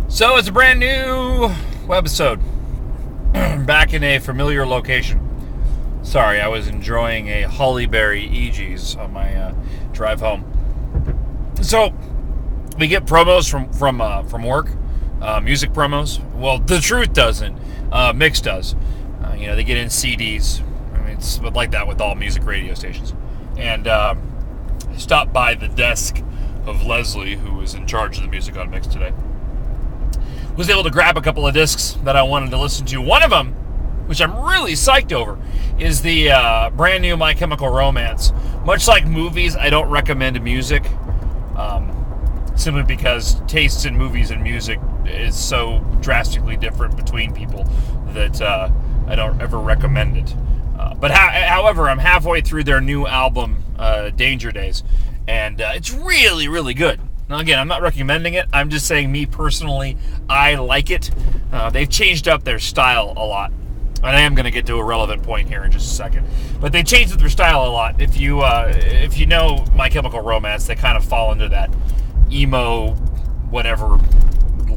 So it's a brand new Webisode. Back in a familiar location. Sorry, I was enjoying a Hollyberry EG's on my drive home. So we get promos from work, music promos. Well, the truth doesn't. Mix does. They get in CDs. I mean, it's like that with all music radio stations. And I stopped by the desk of Leslie, who was in charge of the music on Mix today. Was able to grab a couple of discs that I wanted to listen to. One of them, which I'm really psyched over, is the brand new My Chemical Romance. Much like movies, I don't recommend music, simply because tastes in movies and music is so drastically different between people that I don't ever recommend it. However, I'm halfway through their new album, Danger Days, and it's really, really good. Now, again, I'm not recommending it. I'm just saying, me personally, I like it. They've changed up their style a lot. And I am going to get to a relevant point here in just a second. But they changed up their style a lot. If you know My Chemical Romance, they kind of fall into that emo, whatever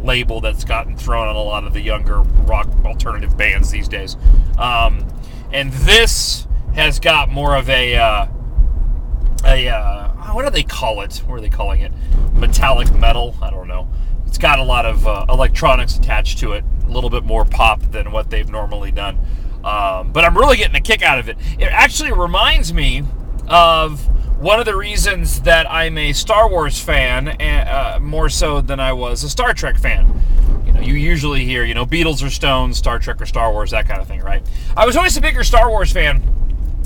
label that's gotten thrown on a lot of the younger rock alternative bands these days. And this has got more of a what do they call it? What are they calling it? Metallic metal? I don't know. It's got a lot of electronics attached to it. A little bit more pop than what they've normally done. But I'm really getting a kick out of it. It actually reminds me of one of the reasons that I'm a Star Wars fan, more so than I was a Star Trek fan. You usually hear, Beatles or Stones, Star Trek or Star Wars, that kind of thing, right? I was always a bigger Star Wars fan.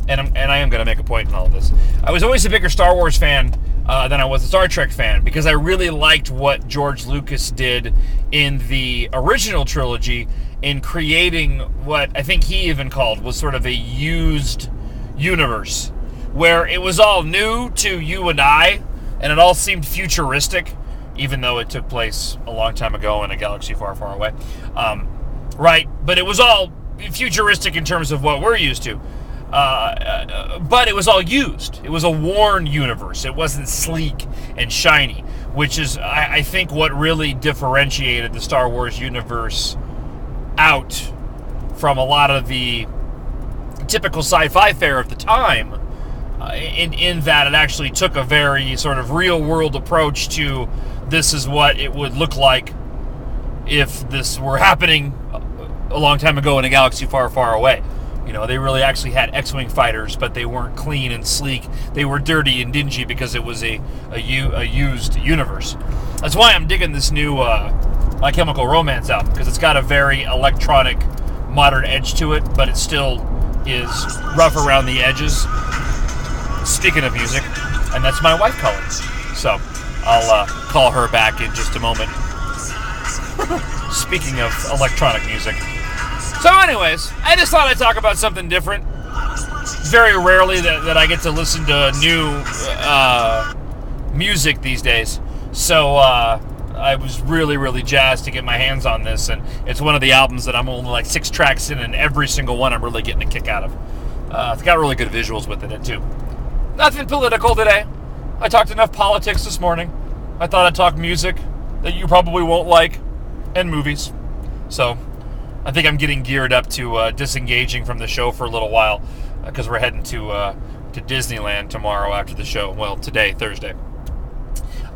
And I am going to make a point in all of this. I was always a bigger Star Wars fan than I was a Star Trek fan, because I really liked what George Lucas did in the original trilogy in creating what I think he even called was sort of a used universe, where it was all new to you and I, and it all seemed futuristic, even though it took place a long time ago in a galaxy far, far away. Right? But it was all futuristic in terms of what we're used to. But it was all used. It was a worn universe. It wasn't sleek and shiny, which is, I think, what really differentiated the Star Wars universe out from a lot of the typical sci-fi fare of the time, in that it actually took a very sort of real-world approach to this is what it would look like if this were happening a long time ago in a galaxy far, far away. They really actually had X-Wing fighters, but they weren't clean and sleek. They were dirty and dingy because it was a used universe. That's why I'm digging this new My Chemical Romance album, because it's got a very electronic, modern edge to it, but it still is rough around the edges. Speaking of music, and that's my wife calling. So I'll call her back in just a moment. Speaking of electronic music. So anyways, I just thought I'd talk about something different. Very rarely that I get to listen to new music these days. So I was really, really jazzed to get my hands on this. And it's one of the albums that I'm only like 6 tracks in, and every single one I'm really getting a kick out of. It's got really good visuals with it, too. Nothing political today. I talked enough politics this morning. I thought I'd talk music that you probably won't like, and movies. So I think I'm getting geared up to disengaging from the show for a little while, because we're heading to Disneyland tomorrow after the show. Well, today, Thursday.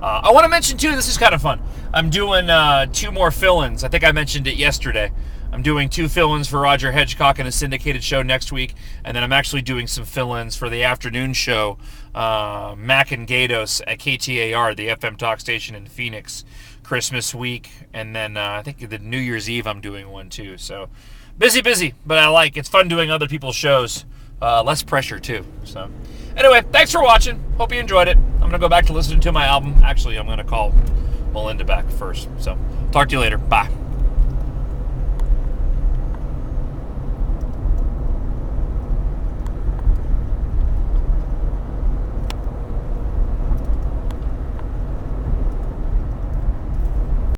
I want to mention, too, this is kind of fun. I'm doing 2 more fill-ins. I think I mentioned it yesterday. I'm doing 2 fill-ins for Roger Hedgecock in a syndicated show next week, and then I'm actually doing some fill-ins for the afternoon show, Mac and Gatos at KTAR, the FM talk station in Phoenix, Christmas week, and then I think the New Year's Eve I'm doing one too. So busy, but I like it's fun doing other people's shows. Less pressure too. So anyway, thanks for watching. Hope you enjoyed it. I'm gonna go back to listening to my album. Actually, I'm gonna call Melinda back first. So talk to you later. Bye.